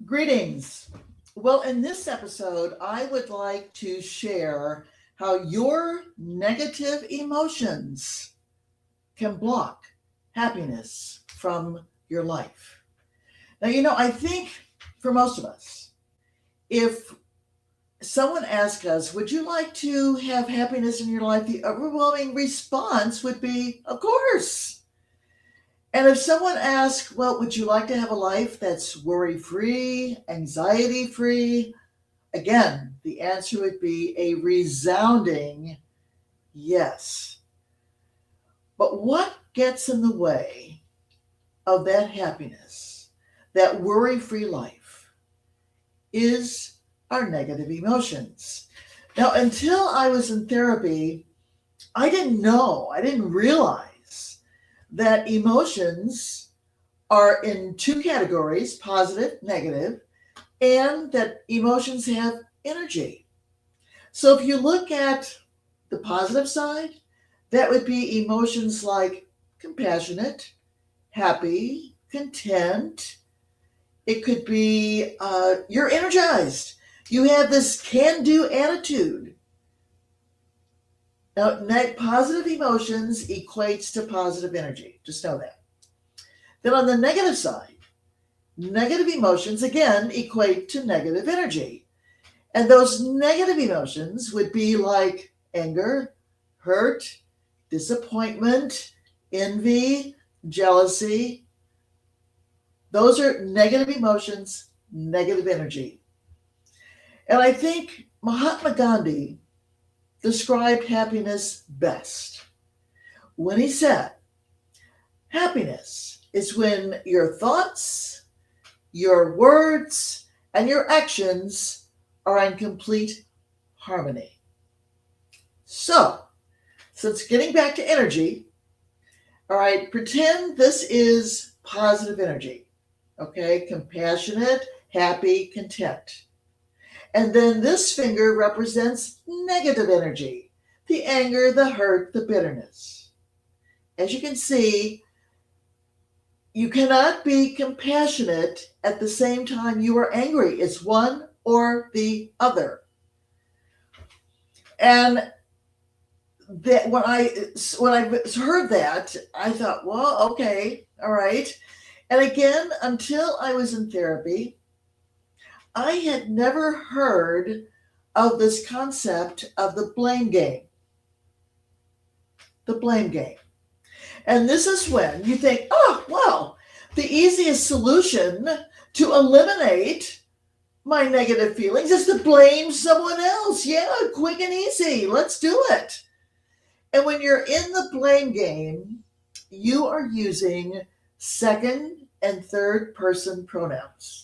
Greetings. Well, in this episode, I would like to share how your negative emotions can block happiness from your life. Now, I think for most of us, if someone asked us, would you like to have happiness in your life? The overwhelming response would be, of course. And if someone asks, well, would you like to have a life that's worry free, anxiety free? Again, the answer would be a resounding yes. But what gets in the way of that happiness, that worry free life, is our negative emotions. Now, until I was in therapy, I didn't realize that emotions are in two categories: positive, negative, and that emotions have energy. So if you look at the positive side, that would be emotions like compassionate, happy, content. It could be you're energized. You have this can do attitude. Now, positive emotions equates to positive energy. Just know that. Then on the negative side, negative emotions again equate to negative energy. And those negative emotions would be like anger, hurt, disappointment, envy, jealousy. Those are negative emotions, negative energy. And I think Mahatma Gandhi described happiness best when he said, happiness is when your thoughts, your words, and your actions are in complete harmony. So, since getting back to energy, all right, pretend this is positive energy, okay? Compassionate, happy, content. And then this finger represents negative energy, the anger, the hurt, the bitterness. As you can see, you cannot be compassionate at the same time you are angry. It's one or the other. And that when I heard that, I thought, well, okay, all right. And again, until I was in therapy, I had never heard of this concept of the blame game. The blame game. And this is when you think, oh, well, the easiest solution to eliminate my negative feelings is to blame someone else. Yeah, quick and easy. Let's do it. And when you're in the blame game, you are using second and third person pronouns.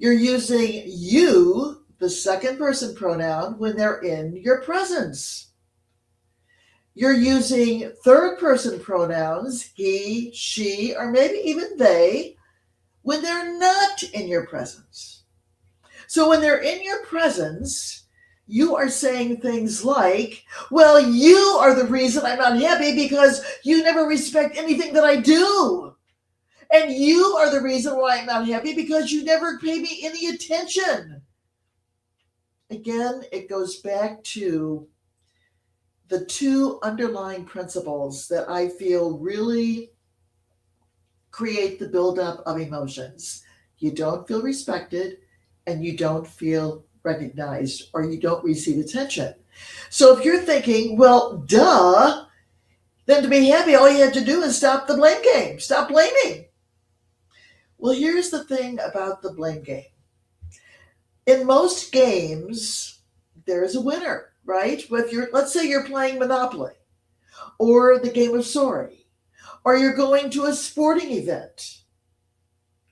You're using you, the second person pronoun, when they're in your presence. You're using third person pronouns, he, she, or maybe even they, when they're not in your presence. So when they're in your presence, you are saying things like, well, you are the reason I'm not happy because you never respect anything that I do. And you are the reason why I'm not happy because you never pay me any attention. Again, it goes back to the two underlying principles that I feel really create the buildup of emotions. You don't feel respected and you don't feel recognized or you don't receive attention. So if you're thinking, well, duh, then to be happy, all you have to do is stop the blame game. Stop blaming. Well, here's the thing about the blame game. In most games, there is a winner, right? Let's say you're playing Monopoly or the game of Sorry, or you're going to a sporting event.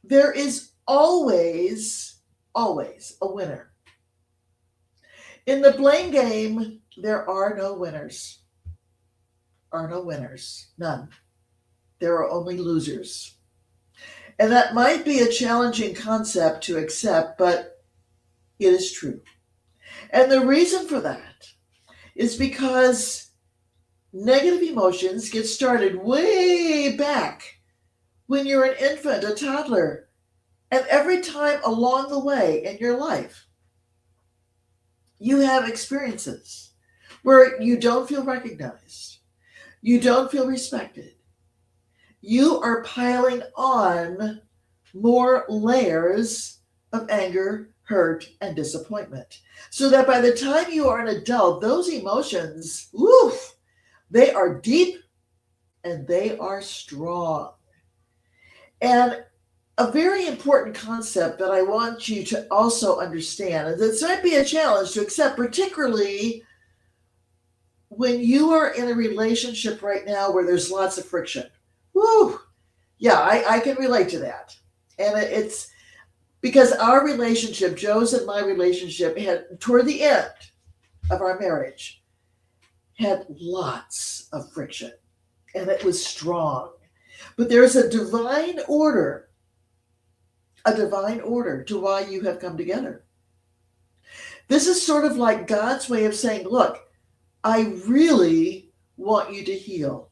There is always a winner. In the blame game, there are no winners. None. There are only losers. And that might be a challenging concept to accept, but it is true. And the reason for that is because negative emotions get started way back when you're an infant, a toddler. And every time along the way in your life, you have experiences where you don't feel recognized, you don't feel respected, you are piling on more layers of anger, hurt, and disappointment. So that by the time you are an adult, those emotions, woof, they are deep and they are strong. And a very important concept that I want you to also understand, and this might be a challenge to accept, particularly when you are in a relationship right now where there's lots of friction. Woo! Yeah, I can relate to that. And it's because our relationship, Joe's and my relationship, had toward the end of our marriage, had lots of friction and it was strong. But there's a divine order to why you have come together. This is sort of like God's way of saying, look, I really want you to heal.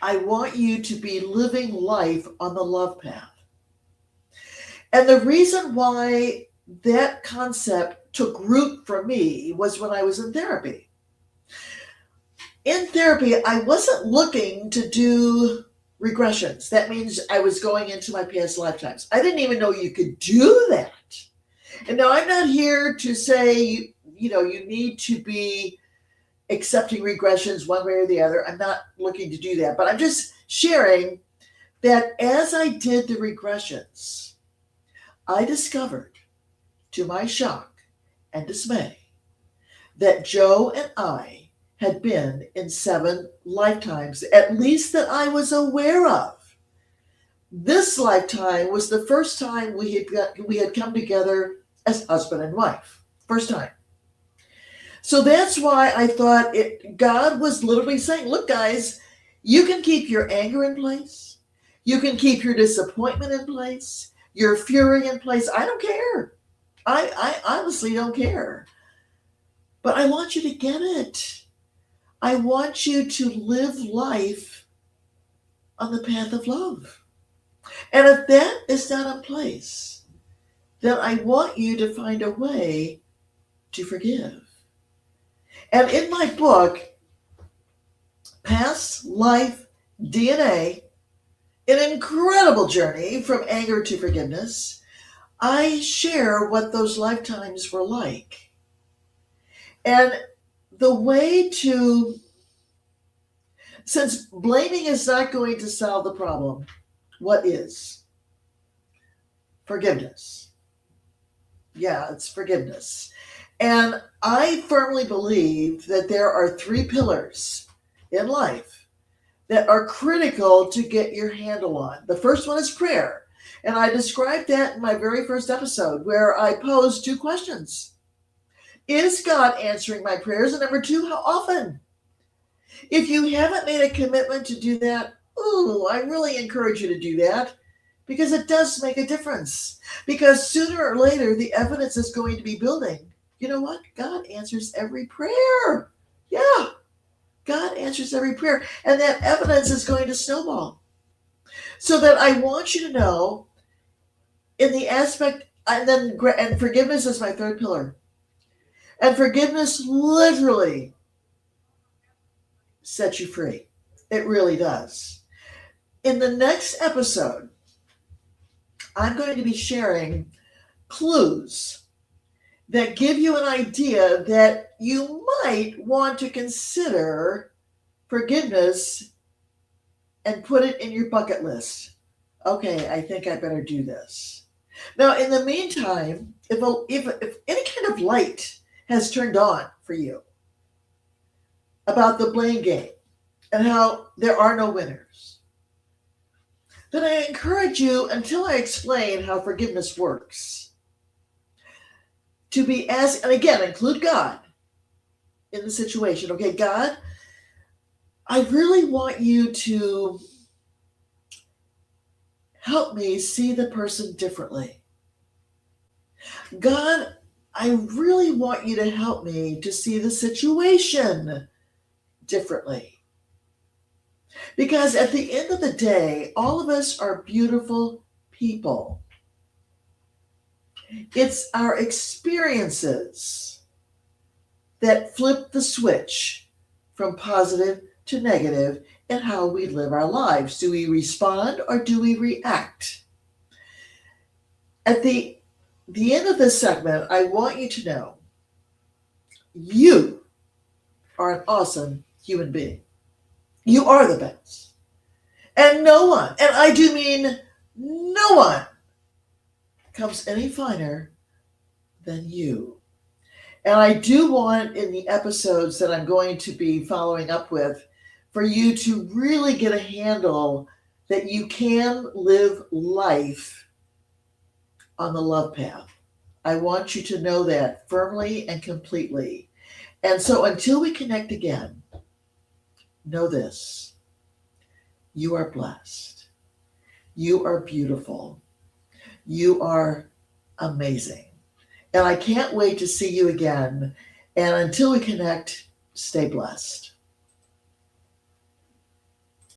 I want you to be living life on the love path. And the reason why that concept took root for me was when I was in therapy. In therapy, I wasn't looking to do regressions. That means I was going into my past lifetimes. I didn't even know you could do that. And now I'm not here to say, you need to be accepting regressions one way or the other. I'm not looking to do that. But I'm just sharing that as I did the regressions, I discovered, to my shock and dismay, that Joe and I had been in 7 lifetimes, at least that I was aware of. This lifetime was the first time we had come together as husband and wife. First time. So that's why I thought God was literally saying, look, guys, you can keep your anger in place. You can keep your disappointment in place, your fury in place. I don't care. I honestly don't care. But I want you to get it. I want you to live life on the path of love. And if that is not in place, then I want you to find a way to forgive. And in my book, Past Life DNA, an incredible journey from anger to forgiveness, I share what those lifetimes were like. And the way to, since blaming is not going to solve the problem, what is? Forgiveness. Yeah, it's forgiveness. And I firmly believe that there are 3 pillars in life that are critical to get your handle on. The first one is prayer. And I described that in my very first episode where I posed 2 questions. Is God answering my prayers? And number 2, how often? If you haven't made a commitment to do that, I really encourage you to do that because it does make a difference. Because sooner or later, the evidence is going to be building. You know what? God answers every prayer. Yeah, God answers every prayer. And that evidence is going to snowball. So that I want you to know in the aspect, and forgiveness is my 3rd pillar. And forgiveness literally sets you free. It really does. In the next episode, I'm going to be sharing clues that give you an idea that you might want to consider forgiveness and put it in your bucket list. Okay, I think I better do this. Now, in the meantime, if any kind of light has turned on for you about the blame game and how there are no winners, then I encourage you, until I explain how forgiveness works, to be asked, and again, include God in the situation. Okay, God, I really want you to help me see the person differently. God, I really want you to help me to see the situation differently. Because at the end of the day, all of us are beautiful people. It's our experiences that flip the switch from positive to negative in how we live our lives. Do we respond or do we react? At the end of this segment, I want you to know you are an awesome human being. You are the best. And no one, and I do mean no one, comes any finer than you. And I do want in the episodes that I'm going to be following up with for you to really get a handle that you can live life on the love path. I want you to know that firmly and completely. And so until we connect again, know this: you are blessed. You are beautiful. You are amazing. And I can't wait to see you again. And until we connect, stay blessed.